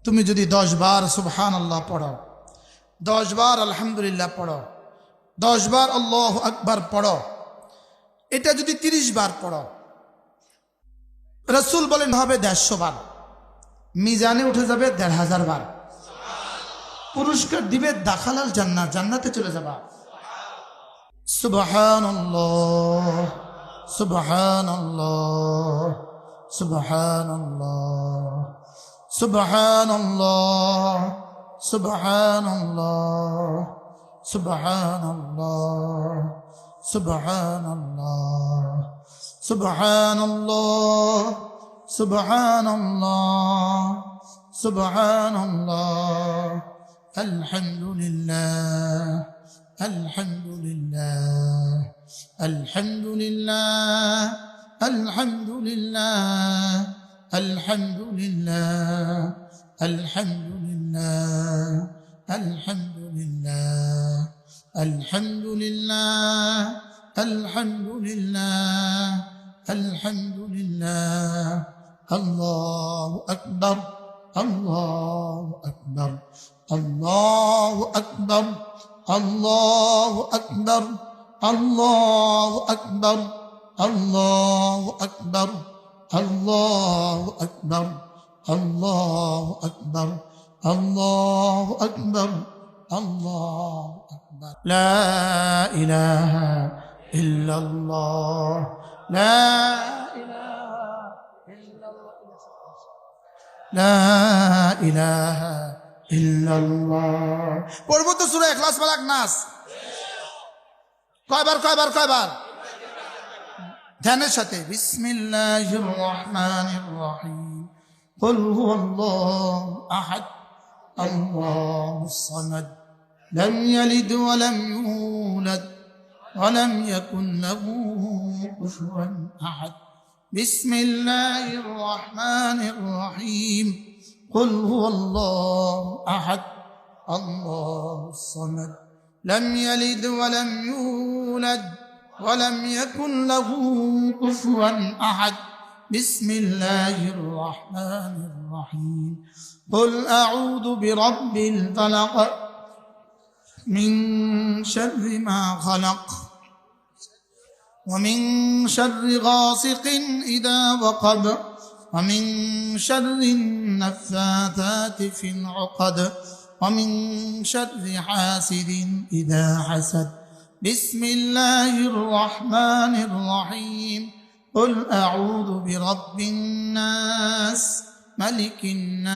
তুমি যদি 10 বার সুবহানাল্লাহ পড়ো, 10 বার আলহামদুলিল্লাহ পড়ো, 10 বার আল্লাহু আকবার পড়ো, এটা যদি 30 বার পড়ো, রাসূল বলেন হবে 150 বার, মিজানে উঠে যাবে 1500 বার, পুরস্কার দিবে দাখালাল জান্নাত, জান্নাতে চলে যাবা। সুবহানাল্লাহ সুবহানাল্লাহ সুবহানাল্লাহ সুবহানাল্লাহ সুবহানাল্লাহ সুবহানাল্লাহ সুবহানাল্লাহ সুবহানাল্লাহ সুবহানাল্লাহ সুবহানাল্লাহ আলহামদুলিল্লাহ আলহামদুলিল্লাহ আলহামদুলিল্লাহ আলহামদুলিল্লাহ আলহামদুলিল্লাহ আলহামদুলিল্লাহ আলহামদুলিল্লাহ আলহামদুলিল্লাহ আলহামদুলিল্লাহ আলহামদুলিল্লাহ আল্লাহু আকবার আল্লাহু আকবার আল্লাহু আকবার আল্লাহু আকবার আল্লাহু আকবার আল্লাহু আকবার আল্লাহু আকবার আল্লাহু আকবার আল্লাহু আকবার আল্লাহু আকবার লা ইলাহা ইল্লাল্লাহ লা ইলাহা ইল্লাল্লাহ লা ইলাহা ইল্লাল্লাহ। পড়ব তো সূরা ইখলাস ফালাক নাস কয়বার কয়বার কয়বার? ধ্যানের সাথে বিসমিল্লাহির রহমানির রহিম কুল হুয়াল্লাহু আহাদ আল্লাহুস সামাদ লাম ইয়ালিদ ওয়া লাম ইউলাদ ওয়া লাম ইয়াকুন লাহু কুফুয়ান আহাদ বিসমিল্লাহির রহমানির রহিম কুল হুয়াল্লাহু আহাদ আল্লাহুস সামাদ لم يلد ولم يولد ولم يكن له كفوا أحد بسم الله الرحمن الرحيم قل أعوذ برب الفلق من شر ما خلق ومن شر غاسق إذا وقب ومن شر النفاثات في العقد ومن شر حاسد إذا حسد بسم الله الرحمن الرحيم قل أعوذ برب الناس ملك الناس